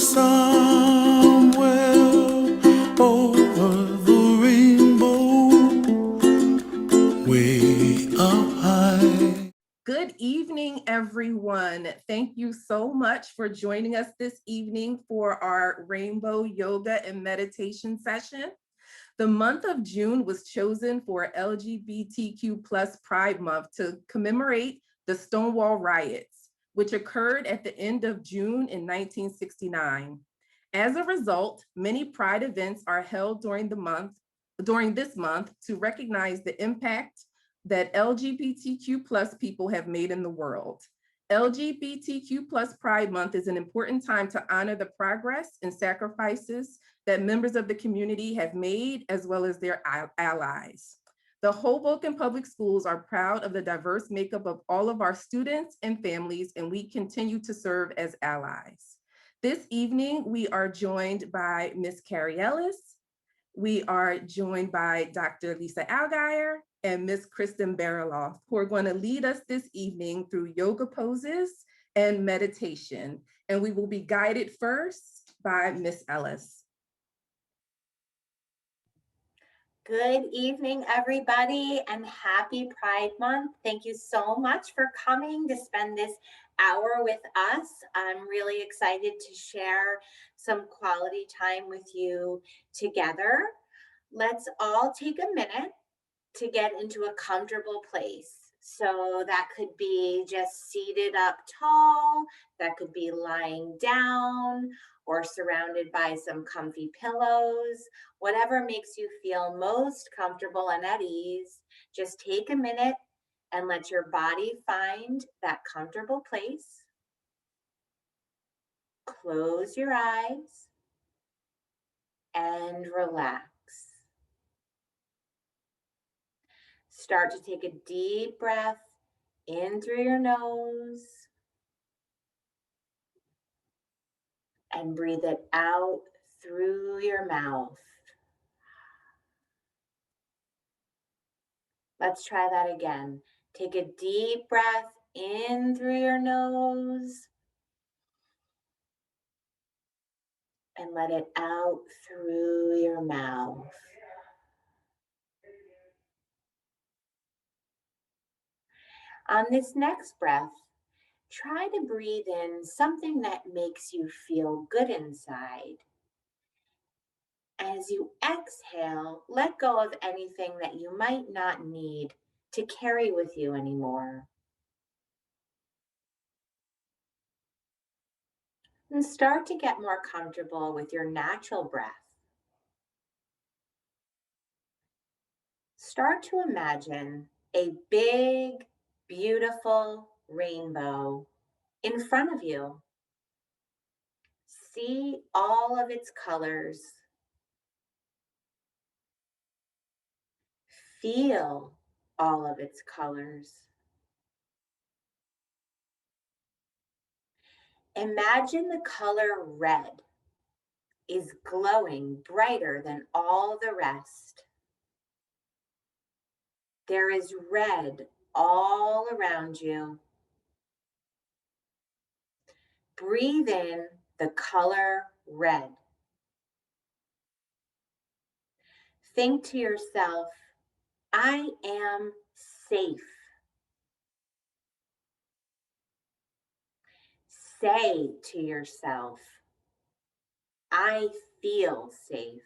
somewhere over the rainbow, way up high. Good evening, everyone. Thank you so much for joining us this evening for our Rainbow Yoga and Meditation session. The month of June was chosen for LGBTQ plus Pride Month to commemorate the Stonewall riots, which occurred at the end of June in 1969. As a result, many Pride events are held during this month to recognize the impact that LGBTQ plus people have made in the world. LGBTQ plus Pride Month is an important time to honor the progress and sacrifices that members of the community have made, as well as their allies. The Hoboken Public Schools are proud of the diverse makeup of all of our students and families, and we continue to serve as allies. This evening, we are joined by Ms. Carrie Ellis. We are joined by Dr. Lisa Algier and Ms. Kristen Bariloff, who are going to lead us this evening through yoga poses and meditation. And we will be guided first by Ms. Ellis. Good evening, everybody, and happy Pride Month. Thank you so much for coming to spend this hour with us. I'm really excited to share some quality time with you together. Let's all take a minute to get into a comfortable place. So that could be just seated up tall, that could be lying down, or surrounded by some comfy pillows. Whatever makes you feel most comfortable and at ease, just take a minute and let your body find that comfortable place. Close your eyes and relax. Start to take a deep breath in through your nose and breathe it out through your mouth. Let's try that again. Take a deep breath in through your nose and let it out through your mouth. On this next breath, try to breathe in something that makes you feel good inside. As you exhale, let go of anything that you might not need to carry with you anymore. And start to get more comfortable with your natural breath. Start to imagine a big, beautiful rainbow in front of you. See all of its colors. Feel all of its colors. Imagine the color red is glowing brighter than all the rest. There is red all around you. Breathe in the color red. Think to yourself, I am safe. Say to yourself, I feel safe.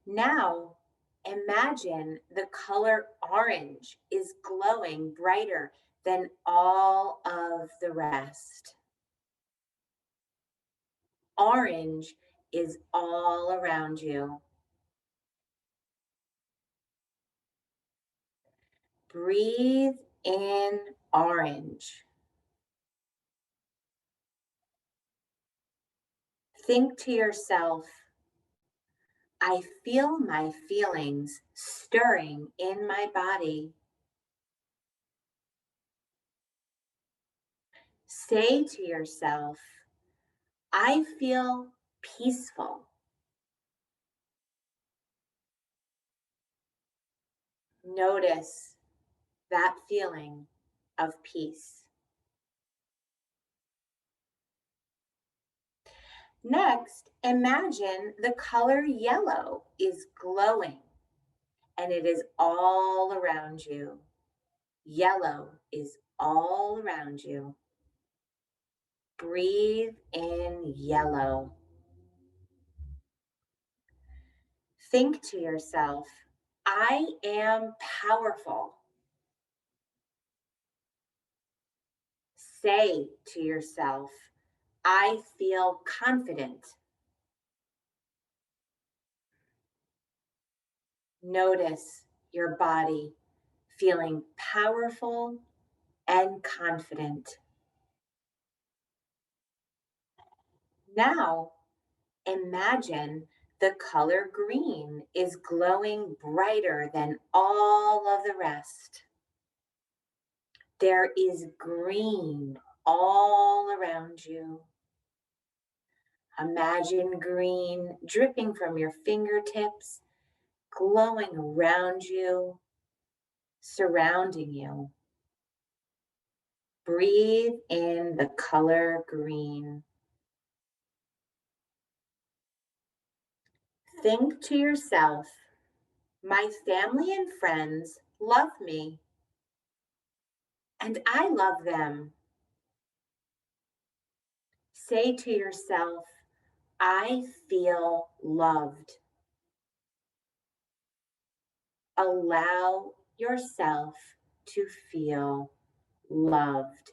Now, imagine the color orange is glowing brighter than all of the rest. Orange is all around you. Breathe in orange. Think to yourself, I feel my feelings stirring in my body. Say to yourself, I feel peaceful. Notice that feeling of peace. Next, imagine the color yellow is glowing and it is all around you. Yellow is all around you. Breathe in yellow. Think to yourself, I am powerful. Say to yourself, I feel confident. Notice your body feeling powerful and confident. Now, imagine the color green is glowing brighter than all of the rest. There is green all around you. Imagine green dripping from your fingertips, glowing around you, surrounding you. Breathe in the color green. Think to yourself, my family and friends love me, and I love them. Say to yourself, I feel loved. Allow yourself to feel loved.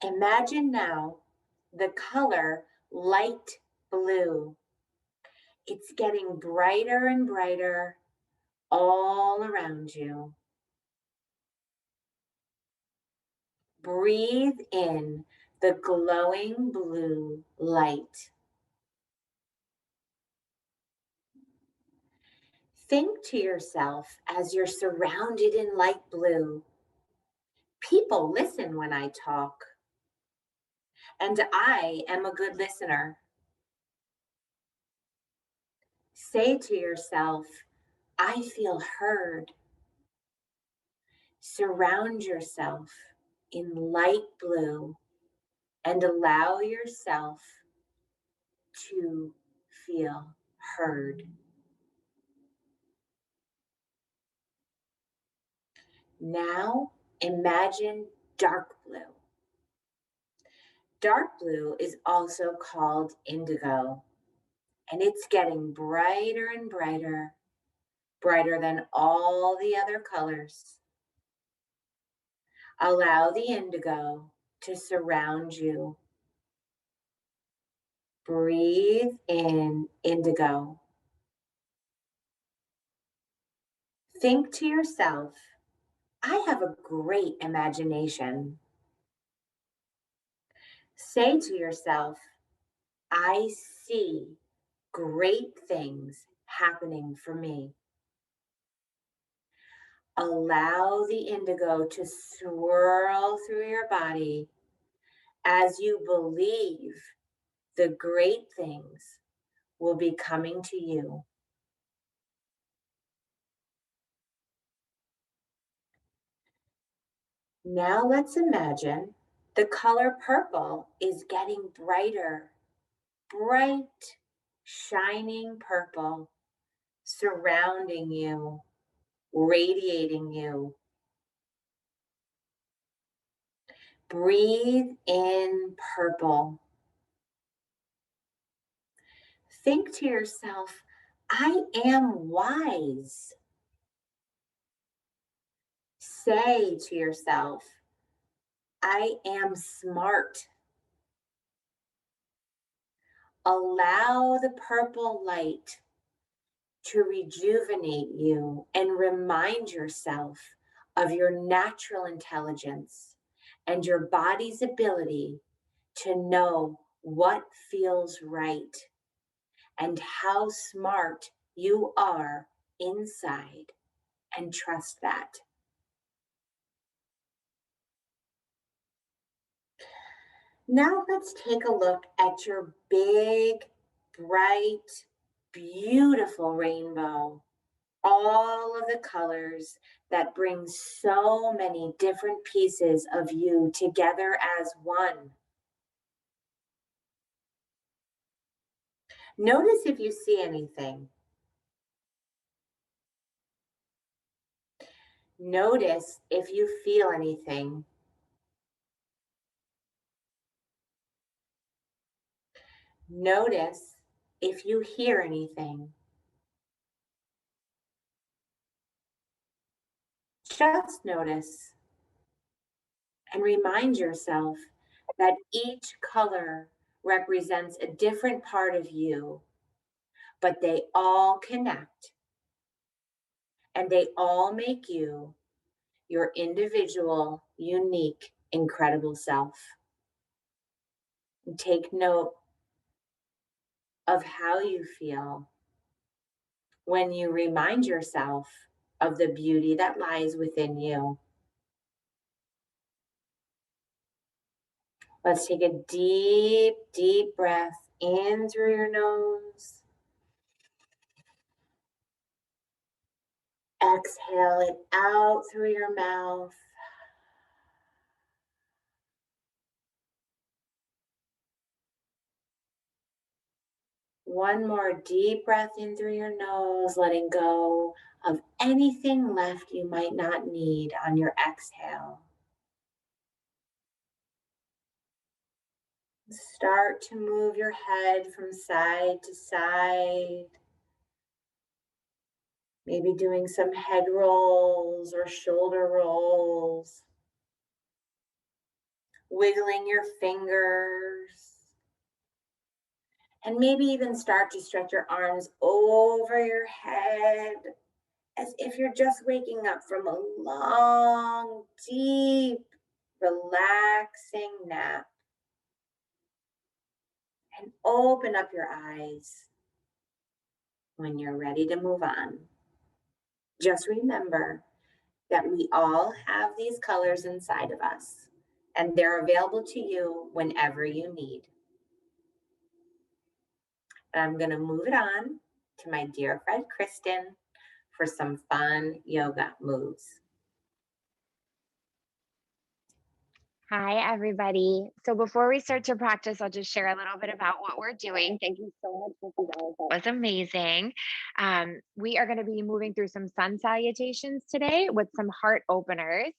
Imagine now the color light blue. It's getting brighter and brighter all around you. Breathe in the glowing blue light. Think to yourself as you're surrounded in light blue. People listen when I talk, and I am a good listener. Say to yourself, I feel heard. Surround yourself in light blue and allow yourself to feel heard. Now imagine dark blue. Dark blue is also called indigo, and it's getting brighter and brighter, brighter than all the other colors. Allow the indigo to surround you. Breathe in indigo. Think to yourself, I have a great imagination. Say to yourself, I see great things happening for me. Allow the indigo to swirl through your body as you believe the great things will be coming to you. Now let's imagine the color purple is getting brighter, bright, shining purple, surrounding you, radiating you. Breathe in purple. Think to yourself, I am wise. Say to yourself, I am smart. Allow the purple light to rejuvenate you and remind yourself of your natural intelligence and your body's ability to know what feels right and how smart you are inside, and trust that. Now let's take a look at your big, bright, beautiful rainbow. all of the colors that bring so many different pieces of you together as one. Notice if you see anything. Notice if you feel anything. Notice if you hear anything. Just notice and remind yourself that each color represents a different part of you, but they all connect and they all make you your individual, unique, incredible self. And take note of how you feel when you remind yourself of the beauty that lies within you. Let's take a deep, deep breath in through your nose. Exhale it out through your mouth. One more deep breath in through your nose, letting go of anything left you might not need on your exhale. Start to move your head from side to side. Maybe doing some head rolls or shoulder rolls. Wiggling your fingers. And maybe even start to stretch your arms over your head as if you're just waking up from a long, deep, relaxing nap. And open up your eyes when you're ready to move on. Just remember that we all have these colors inside of us, and they're available to you whenever you need. And I'm going to move it on to my dear friend Kristen for some fun yoga moves. Hi, everybody. So before we start to practice, I'll just share a little bit about what we're doing. Thank you so much, Mrs. Ellis. That was amazing. We are going to be moving through some sun salutations today with some heart openers,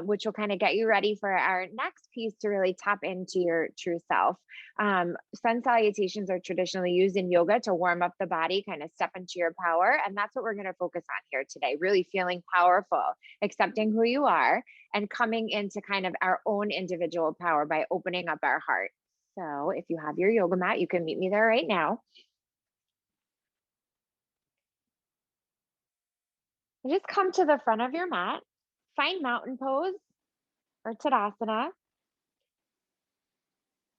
which will kind of get you ready for our next piece to really tap into your true self. Sun salutations are traditionally used in yoga to warm up the body, kind of step into your power. And that's what we're going to focus on here today, really feeling powerful, accepting who you are, and coming into kind of our own individual power by opening up our heart. So if you have your yoga mat, you can meet me there right now. And just come to the front of your mat, find mountain pose or Tadasana.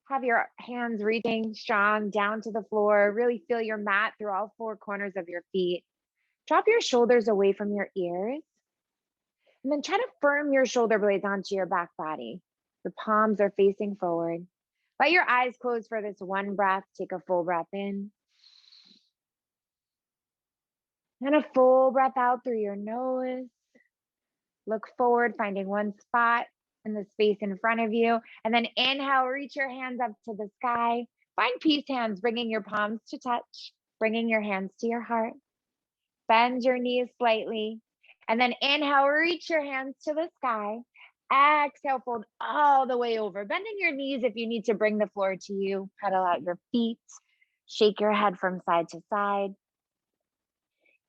Have your hands reaching strong down to the floor. Really feel your mat through all four corners of your feet. Drop your shoulders away from your ears. And then try to firm your shoulder blades onto your back body. The palms are facing forward. Let your eyes close for this one breath. Take a full breath in. And a full breath out through your nose. Look forward, finding one spot in the space in front of you. And then inhale, reach your hands up to the sky. Find peace hands, bringing your palms to touch, bringing your hands to your heart. Bend your knees slightly. And then inhale, reach your hands to the sky. Exhale, fold all the way over. Bending your knees if you need to bring the floor to you. Pedal out your feet. Shake your head from side to side.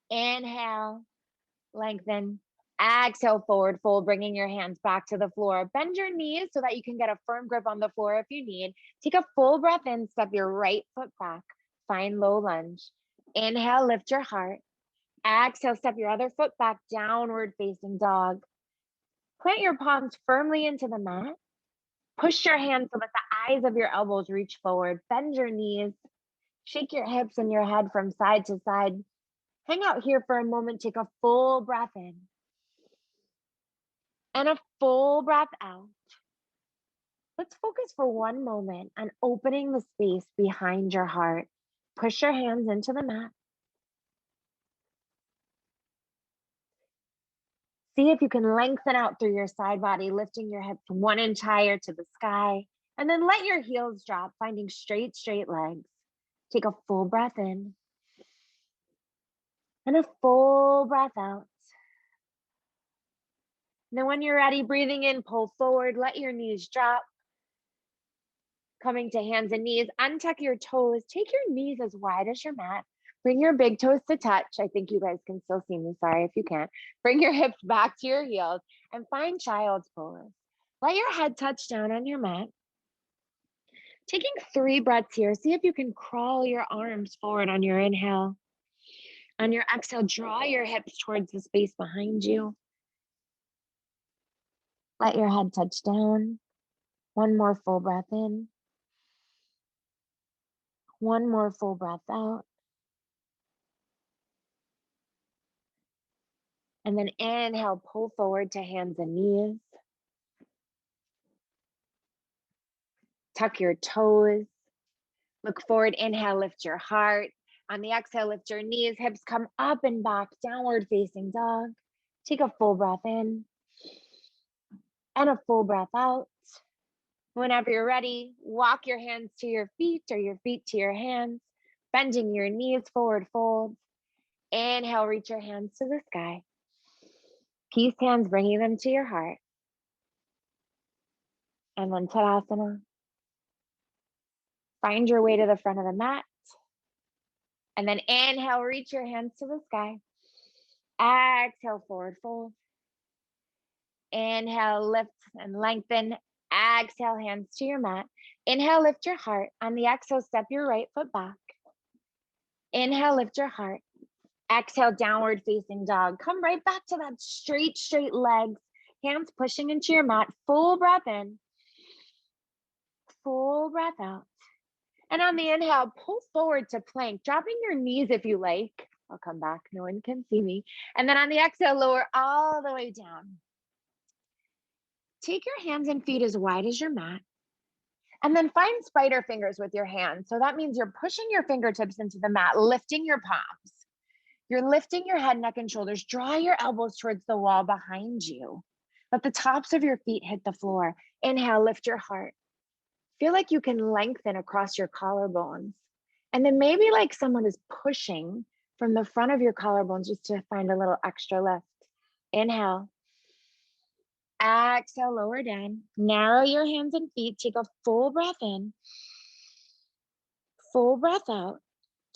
Inhale, lengthen. Exhale, forward fold, bringing your hands back to the floor. Bend your knees so that you can get a firm grip on the floor if you need. Take a full breath in, step your right foot back. Find low lunge. Inhale, lift your heart. Exhale, step your other foot back, downward facing dog. Plant your palms firmly into the mat. Push your hands so that the eyes of your elbows reach forward. Bend your knees. Shake your hips and your head from side to side. Hang out here for a moment. Take a full breath in and a full breath out. Let's focus for one moment on opening the space behind your heart. Push your hands into the mat. See if you can lengthen out through your side body, lifting your hips 1 inch higher to the sky. And then let your heels drop, finding straight legs. Take a full breath in and a full breath out. Then when you're ready, breathing in, pull forward, let your knees drop. Coming to hands and knees, untuck your toes. Take your knees as wide as your mat. Bring your big toes to touch. I think you guys can still see me. Sorry if you can't. Bring your hips back to your heels and find child's pose. Let your head touch down on your mat. Taking 3 breaths here. See if you can crawl your arms forward on your inhale. On your exhale, draw your hips towards the space behind you. Let your head touch down. 1 more full breath in. 1 more full breath out. And then inhale, pull forward to hands and knees. Tuck your toes. Look forward, inhale, lift your heart. On the exhale, lift your knees, hips come up and back, downward facing dog. Take a full breath in and a full breath out. Whenever you're ready, walk your hands to your feet or your feet to your hands, bending your knees forward fold. Inhale, reach your hands to the sky. Peace hands, bringing them to your heart. And then Tadasana. Find your way to the front of the mat. And then inhale, reach your hands to the sky. Exhale, forward fold. Inhale, lift and lengthen. Exhale, hands to your mat. Inhale, lift your heart. On the exhale, step your right foot back. Inhale, lift your heart. Exhale, downward facing dog. Come right back to that straight legs. Hands pushing into your mat. Full breath in. Full breath out. And on the inhale, pull forward to plank, dropping your knees if you like. I'll come back, no one can see me. And then on the exhale, lower all the way down. Take your hands and feet as wide as your mat. And then find spider fingers with your hands. So that means you're pushing your fingertips into the mat, lifting your palms. You're lifting your head, neck, and shoulders. Draw your elbows towards the wall behind you. Let the tops of your feet hit the floor. Inhale, lift your heart. Feel like you can lengthen across your collarbones. And then maybe like someone is pushing from the front of your collarbones just to find a little extra lift. Inhale. Exhale, lower down. Narrow your hands and feet. Take a full breath in. Full breath out.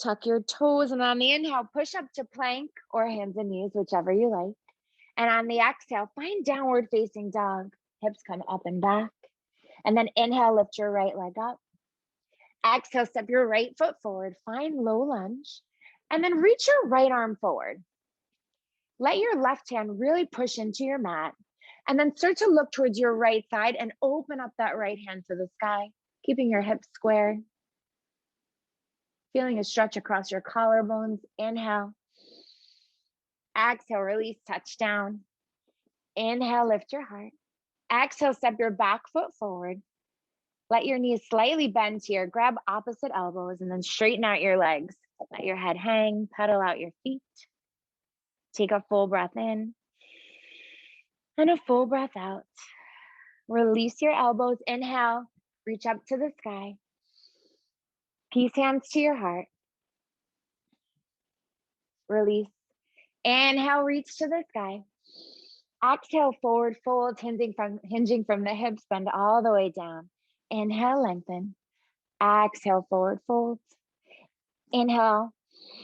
Tuck your toes. And on the inhale, push up to plank or hands and knees, whichever you like. And on the exhale, find downward facing dog. Hips come up and back. And then inhale, lift your right leg up. Exhale, step your right foot forward. Find low lunge. And then reach your right arm forward. Let your left hand really push into your mat. And then start to look towards your right side and open up that right hand to the sky, keeping your hips square. Feeling a stretch across your collarbones. Inhale. Exhale, release, touch down. Inhale, lift your heart. Exhale, step your back foot forward. Let your knees slightly bend here. Grab opposite elbows and then straighten out your legs. Let your head hang, pedal out your feet. Take a full breath in and a full breath out. Release your elbows. Inhale, reach up to the sky. Peace hands to your heart. Release. Inhale, reach to the sky. Exhale, forward fold, hinging from the hips, bend all the way down. Inhale, lengthen. Exhale, forward fold. Inhale,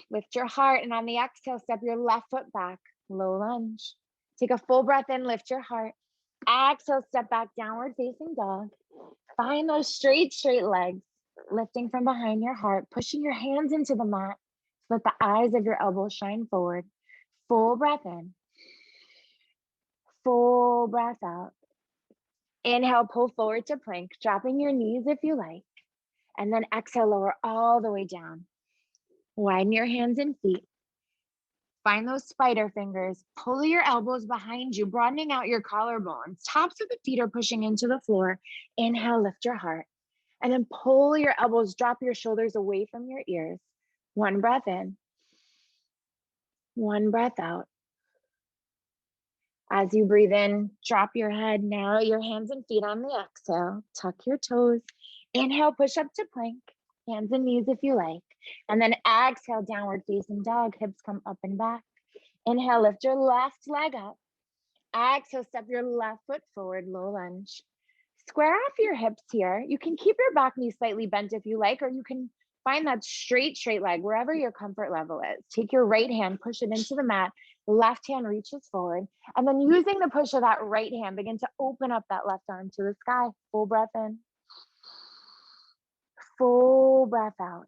lift your heart. And on the exhale, step your left foot back, low lunge. Take a full breath in, lift your heart. Exhale, step back, downward facing dog. Find those straight legs, lifting from behind your heart, pushing your hands into the mat so that the eyes of your elbows shine forward. Full breath in. Full breath out. Inhale, pull forward to plank, dropping your knees if you like. And then exhale, lower all the way down. Widen your hands and feet. Find those spider fingers. Pull your elbows behind you, broadening out your collarbones. Tops of the feet are pushing into the floor. Inhale, lift your heart. And then pull your elbows, drop your shoulders away from your ears. 1 breath in. 1 breath out. As you breathe in, drop your head, narrow your hands and feet on the exhale, tuck your toes. Inhale, push up to plank, hands and knees if you like. And then exhale, downward facing dog, hips come up and back. Inhale, lift your left leg up. Exhale, step your left foot forward, low lunge. Square off your hips here. You can keep your back knee slightly bent if you like, or you can find that straight leg, wherever your comfort level is. Take your right hand, push it into the mat. Left hand reaches forward. And then using the push of that right hand, begin to open up that left arm to the sky. Full breath in. Full breath out.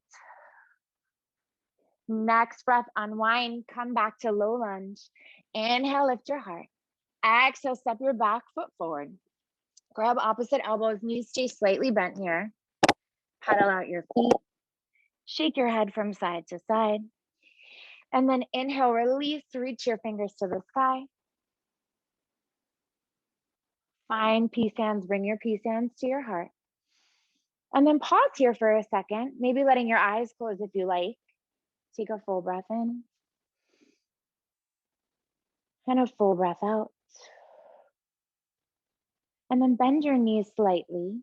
Next breath, unwind, come back to low lunge. Inhale, lift your heart. Exhale, step your back foot forward. Grab opposite elbows, knees stay slightly bent here. Pedal out your feet. Shake your head from side to side. And then inhale, release, reach your fingers to the sky. Find peace hands, bring your peace hands to your heart. And then pause here for a second, maybe letting your eyes close if you like. Take a full breath in. And a full breath out. And then bend your knees slightly,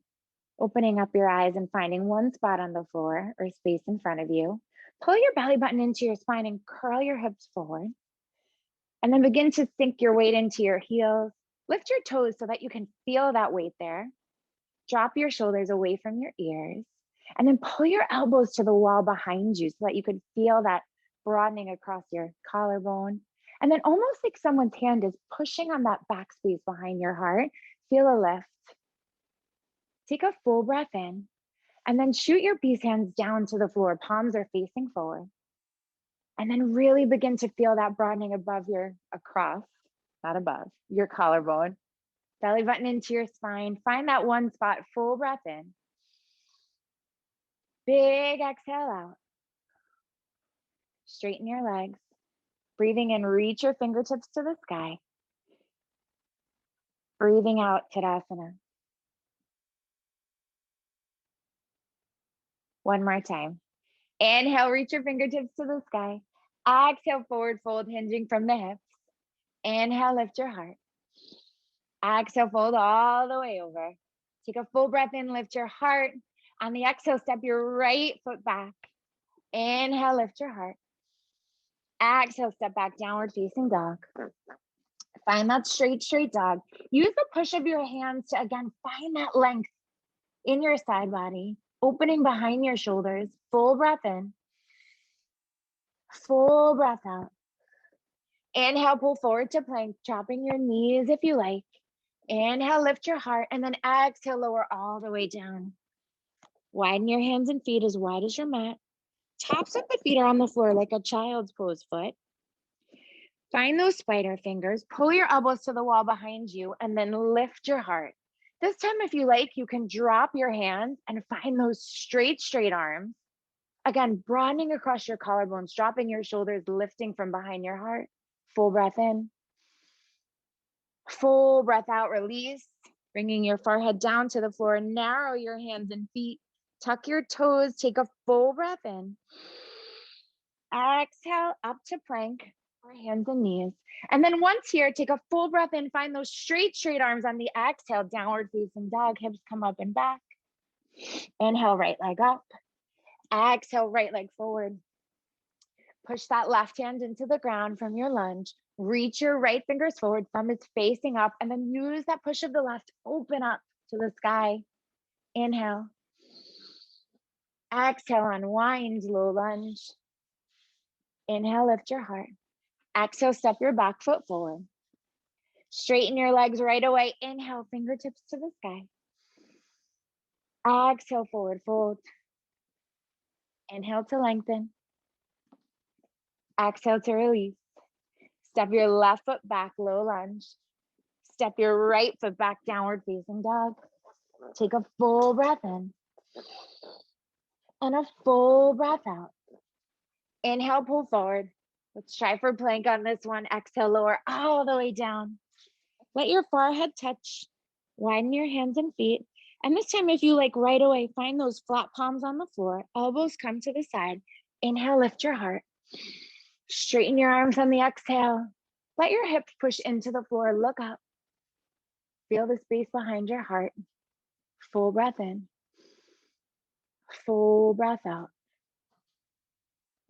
opening up your eyes and finding one spot on the floor or space in front of you. Pull your belly button into your spine and curl your hips forward. And then begin to sink your weight into your heels. Lift your toes so that you can feel that weight there. Drop your shoulders away from your ears. And then pull your elbows to the wall behind you so that you could feel that broadening across your collarbone. And then almost like someone's hand is pushing on that back space behind your heart. Feel a lift. Take a full breath in. And then shoot your peace hands down to the floor. Palms are facing forward. And then really begin to feel that broadening across, not above, your collarbone. Belly button into your spine. Find that one spot. Full breath in. Big exhale out. Straighten your legs. Breathing in, reach your fingertips to the sky. Breathing out, Tadasana. One more time. Inhale, reach your fingertips to the sky. Exhale, forward fold, hinging from the hips. Inhale, lift your heart. Exhale, fold all the way over. Take a full breath in, lift your heart. On the exhale, step your right foot back. Inhale, lift your heart. Exhale, step back, downward facing dog. Find that straight dog. Use the push of your hands to, again, find that length in your side body, opening behind your shoulders. Full breath in. Full breath out. Inhale, pull forward to plank, chopping your knees if you like. Inhale, lift your heart, and then exhale, lower all the way down. Widen your hands and feet as wide as your mat. Tops of the feet are on the floor like a child's pose foot. Find those spider fingers, pull your elbows to the wall behind you, and then lift your heart. This time, if you like, you can drop your hands and find those straight arms. Again, broadening across your collarbones, dropping your shoulders, lifting from behind your heart. Full breath in. Full breath out, release. Bringing your forehead down to the floor, narrow your hands and feet. Tuck your toes, take a full breath in. Exhale, up to plank, or hands and knees. And then once here, take a full breath in, find those straight arms on the exhale, downward facing dog, hips come up and back. Inhale, right leg up. Exhale, right leg forward. Push that left hand into the ground from your lunge. Reach your right fingers forward, thumb is facing up, and then use that push of the left, open up to the sky. Inhale. Exhale, unwind, low lunge. Inhale, lift your heart. Exhale, step your back foot forward. Straighten your legs right away. Inhale, fingertips to the sky. Exhale, forward fold. Inhale to lengthen. Exhale to release. Step your left foot back, low lunge. Step your right foot back, downward facing dog. Take a full breath in. And a full breath out. Inhale, pull forward. Let's try for plank on this one. Exhale, lower all the way down. Let your forehead touch. Widen your hands and feet. And this time, if you like, right away, find those flat palms on the floor. Elbows come to the side. Inhale, lift your heart. Straighten your arms on the exhale. Let your hips push into the floor. Look up. Feel the space behind your heart. Full breath in. Full breath out.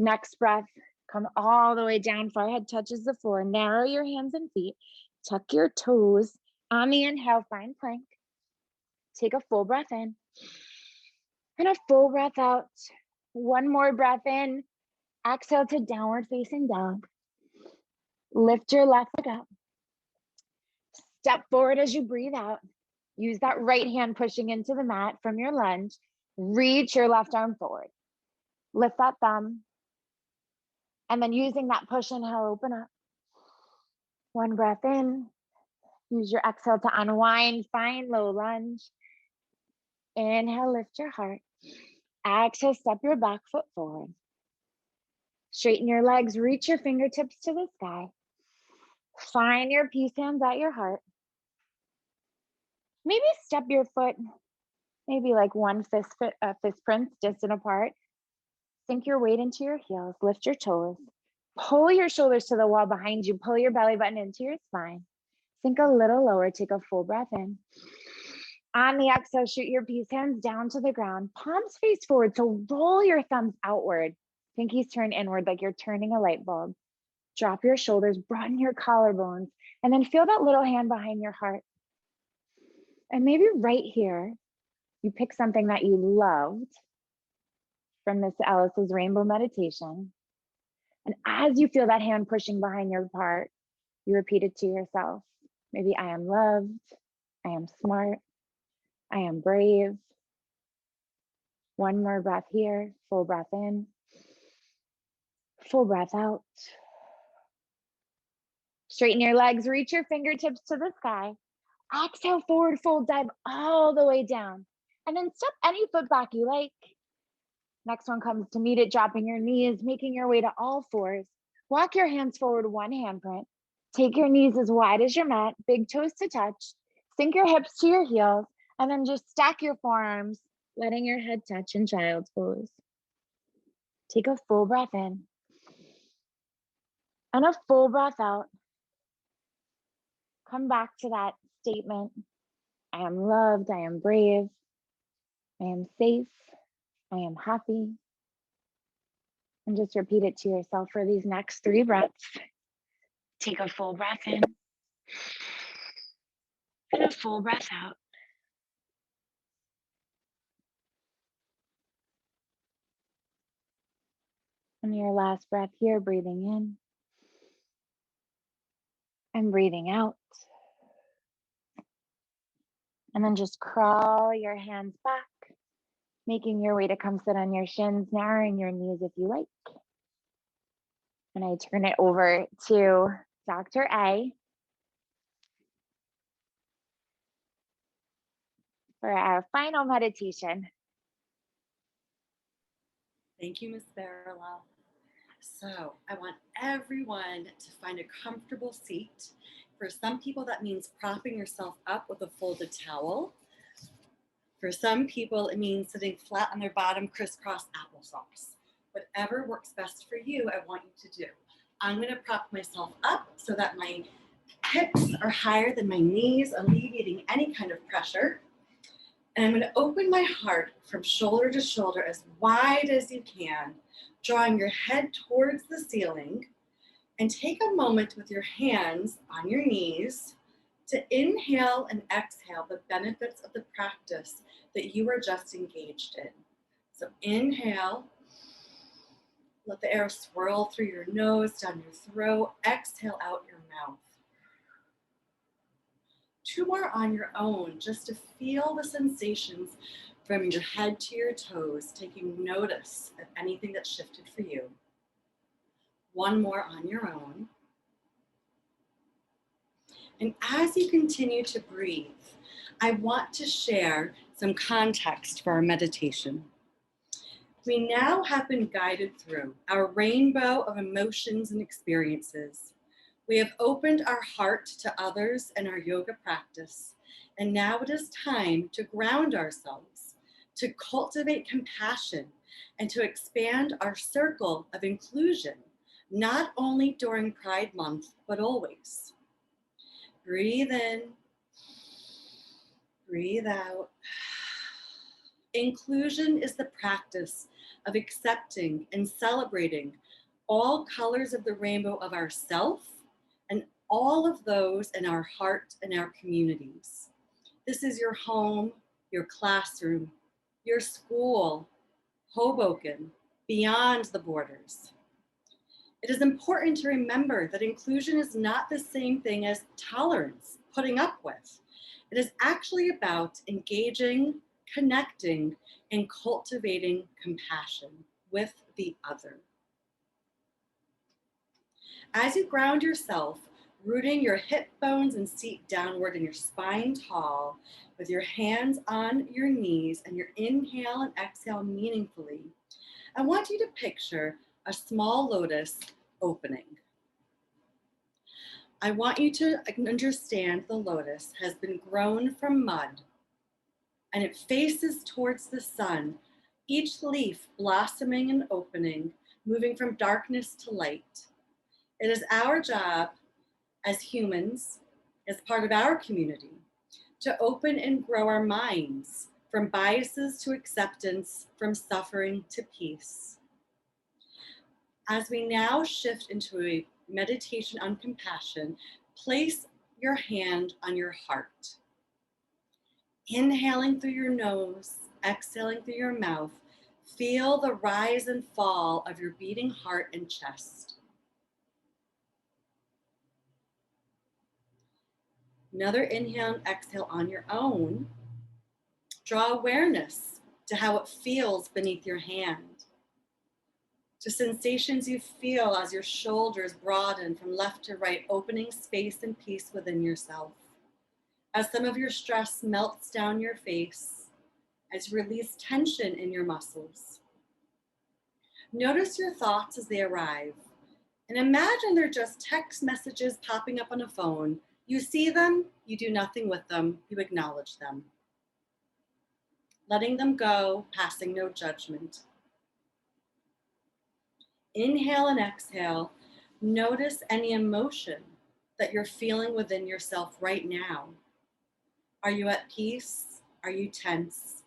Next breath, come all the way down. Forehead touches the floor. Narrow your hands and feet. Tuck your toes. On the inhale, find plank. Take a full breath in. And a full breath out. One more breath in. Exhale to downward facing dog. Lift your left leg up. Step forward as you breathe out. Use that right hand pushing into the mat from your lunge. Reach your left arm forward. Lift that thumb. And then using that push inhale, open up. One breath in. Use your exhale to unwind. Find low lunge. Inhale, lift your heart. Exhale, step your back foot forward. Straighten your legs. Reach your fingertips to the sky. Find your peace hands at your heart. Maybe step your foot, maybe like one fist prints distant apart. Sink your weight into your heels. Lift your toes. Pull your shoulders to the wall behind you. Pull your belly button into your spine. Sink a little lower. Take a full breath in. On the exhale, shoot your peace hands down to the ground. Palms face forward. So roll your thumbs outward. Pinkies turn inward like you're turning a light bulb. Drop your shoulders, broaden your collarbones, and then feel that little hand behind your heart. And maybe right here, you pick something that you loved from Miss Alice's Rainbow Meditation. And as you feel that hand pushing behind your heart, you repeat it to yourself. Maybe I am loved, I am smart, I am brave. One more breath here, full breath in, full breath out. Straighten your legs, reach your fingertips to the sky. Exhale, forward fold, dive all the way down. And then step any foot back you like. Next one comes to meet it, dropping your knees, making your way to all fours. Walk your hands forward, one handprint. Take your knees as wide as your mat, big toes to touch. Sink your hips to your heels, and then just stack your forearms, letting your head touch in child's pose. Take a full breath in and a full breath out. Come back to that statement. I am loved, I am brave, I am safe, I am happy. And just repeat it to yourself for these next 3 breaths. Take a full breath in and a full breath out. And your last breath here, breathing in and breathing out. And then just crawl your hands back, making your way to come sit on your shins, narrowing your knees if you like. And I turn it over to Dr. A for our final meditation. Thank you, Ms. Barla. So I want everyone to find a comfortable seat. For some people, that means propping yourself up with a folded towel. For some people, it means sitting flat on their bottom, crisscross applesauce. Whatever works best for you, I want you to do. I'm going to prop myself up so that my hips are higher than my knees, alleviating any kind of pressure. And I'm going to open my heart from shoulder to shoulder as wide as you can, drawing your head towards the ceiling. And take a moment with your hands on your knees to inhale and exhale the benefits of the practice that you are just engaged in. So inhale, let the air swirl through your nose, down your throat, exhale out your mouth. 2 more on your own, just to feel the sensations from your head to your toes, taking notice of anything that shifted for you. 1 more on your own. And as you continue to breathe, I want to share some context for our meditation. We now have been guided through our rainbow of emotions and experiences. We have opened our heart to others and our yoga practice, and now it is time to ground ourselves, to cultivate compassion, and to expand our circle of inclusion not only during Pride Month, but always. Breathe in, breathe out. Inclusion is the practice of accepting and celebrating all colors of the rainbow of ourself and all of those in our heart and our communities. This is your home, your classroom, your school, Hoboken, beyond the borders. It is important to remember that inclusion is not the same thing as tolerance, putting up with. It is actually about engaging, connecting, and cultivating compassion with the other. As you ground yourself, rooting your hip bones and seat downward and your spine tall, with your hands on your knees and your inhale and exhale meaningfully, I want you to picture a small lotus opening. I want you to understand the lotus has been grown from mud and it faces towards the sun, each leaf blossoming and opening, moving from darkness to light. It is our job as humans, as part of our community, to open and grow our minds from biases to acceptance, from suffering to peace. As we now shift into a meditation on compassion, place your hand on your heart. Inhaling through your nose, exhaling through your mouth, feel the rise and fall of your beating heart and chest. Another inhale and exhale on your own. Draw awareness to how it feels beneath your hand, to sensations you feel as your shoulders broaden from left to right, opening space and peace within yourself. As some of your stress melts down your face, as you release tension in your muscles. Notice your thoughts as they arrive, and imagine they're just text messages popping up on a phone. You see them, you do nothing with them, you acknowledge them. Letting them go, passing no judgment. Inhale and exhale. Notice any emotion that you're feeling within yourself right now. Are you at peace? Are you tense?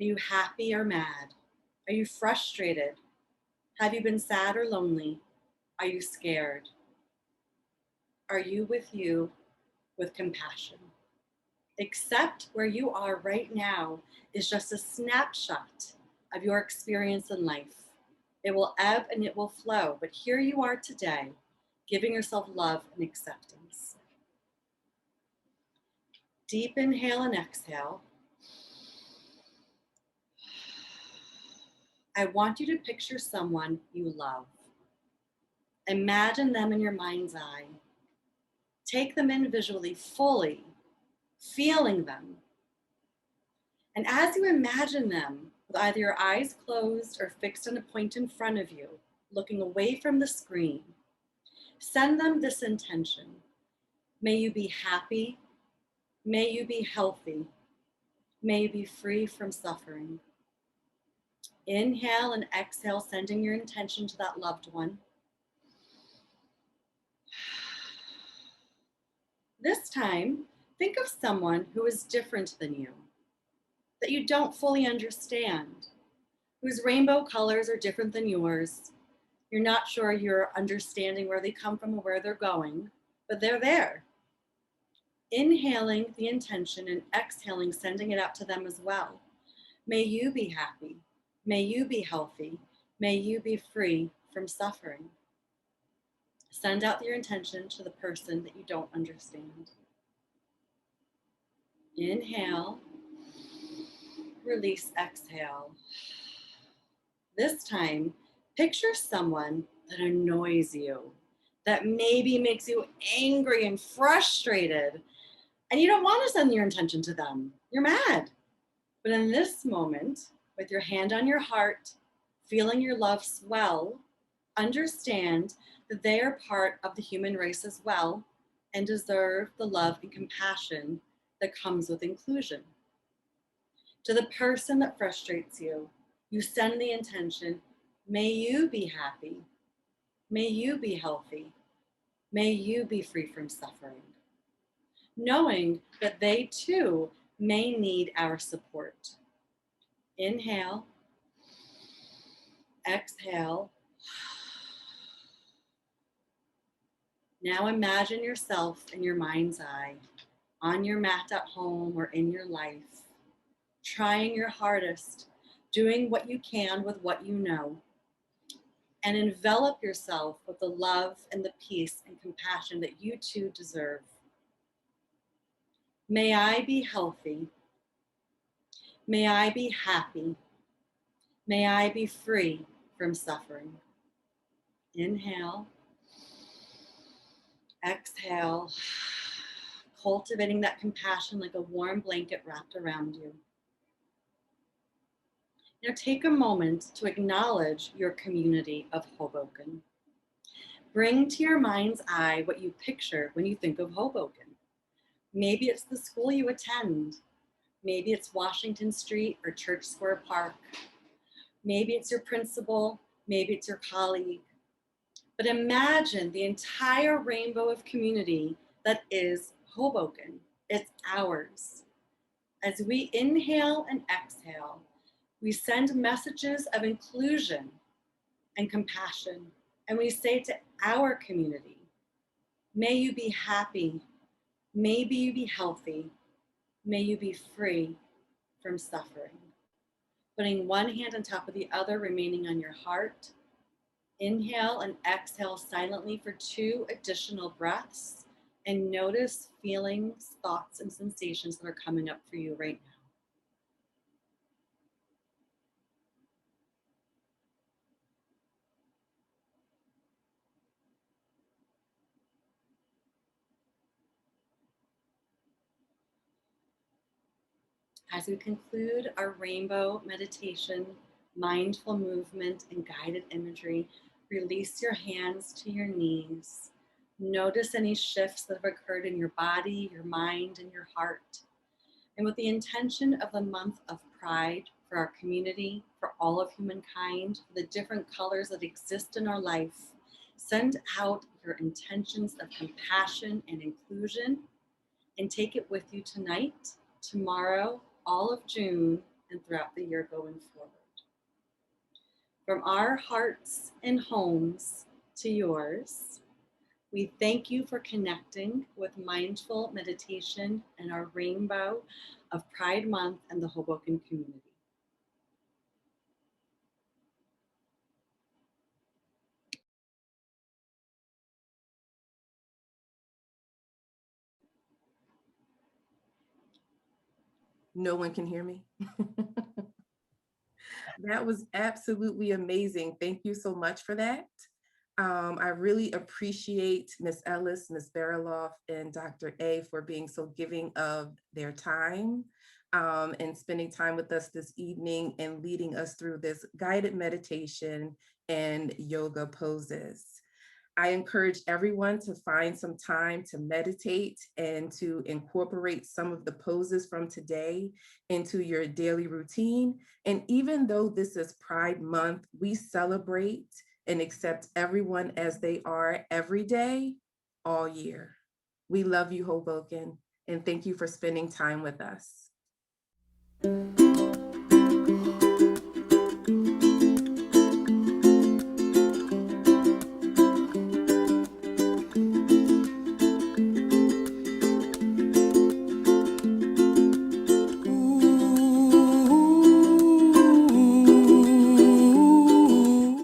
Are you happy or mad? Are you frustrated? Have you been sad or lonely? Are you scared? Are you with compassion? Accept where you are right now is just a snapshot of your experience in life. It will ebb and it will flow, but here you are today, giving yourself love and acceptance. Deep inhale and exhale. I want you to picture someone you love. Imagine them in your mind's eye. Take them in visually, fully, feeling them. And as you imagine them, with either your eyes closed or fixed on a point in front of you, looking away from the screen, send them this intention. May you be happy. May you be healthy. May you be free from suffering. Inhale and exhale, sending your intention to that loved one. This time, think of someone who is different than you, that you don't fully understand, whose rainbow colors are different than yours. You're not sure you're understanding where they come from or where they're going, but they're there. Inhaling the intention and exhaling, sending it out to them as well. May you be happy. May you be healthy. May you be free from suffering. Send out your intention to the person that you don't understand. Inhale, release, exhale. This time, picture someone that annoys you, that maybe makes you angry and frustrated, and you don't want to send your intention to them. You're mad. But in this moment, with your hand on your heart, feeling your love swell, understand that they are part of the human race as well and deserve the love and compassion that comes with inclusion. To the person that frustrates you, you send the intention, may you be happy. May you be healthy. May you be free from suffering, knowing that they too may need our support. Inhale, exhale. Now imagine yourself in your mind's eye, on your mat at home or in your life, trying your hardest, doing what you can with what you know, and envelop yourself with the love and the peace and compassion that you too deserve. May I be healthy. May I be happy. May I be free from suffering. Inhale, exhale, cultivating that compassion like a warm blanket wrapped around you. Now take a moment to acknowledge your community of Hoboken. Bring to your mind's eye what you picture when you think of Hoboken. Maybe it's the school you attend. Maybe it's Washington Street or Church Square Park. Maybe it's your principal. Maybe it's your colleague. But imagine the entire rainbow of community that is Hoboken. It's ours. As we inhale and exhale, we send messages of inclusion and compassion. And we say to our community, may you be happy. May you be healthy. May you be free from suffering. Putting one hand on top of the other, remaining on your heart. Inhale and exhale silently for 2 additional breaths, and notice feelings, thoughts, and sensations that are coming up for you right now. As we conclude our rainbow meditation, mindful movement, and guided imagery, release your hands to your knees. Notice any shifts that have occurred in your body, your mind, and your heart. And with the intention of the month of Pride for our community, for all of humankind, for the different colors that exist in our life, send out your intentions of compassion and inclusion, and take it with you tonight, tomorrow, all of June, and throughout the year going forward. From our hearts and homes to yours, we thank you for connecting with mindful meditation and our rainbow of Pride Month and the Hoboken community. No one can hear me. That was absolutely amazing. Thank you so much for that. I really appreciate Ms. Ellis, Ms. Bariloff, and Dr. A for being so giving of their time and spending time with us this evening and leading us through this guided meditation and yoga poses. I encourage everyone to find some time to meditate and to incorporate some of the poses from today into your daily routine. And even though this is Pride Month, we celebrate and accept everyone as they are every day, all year. We love you, Hoboken, and thank you for spending time with us.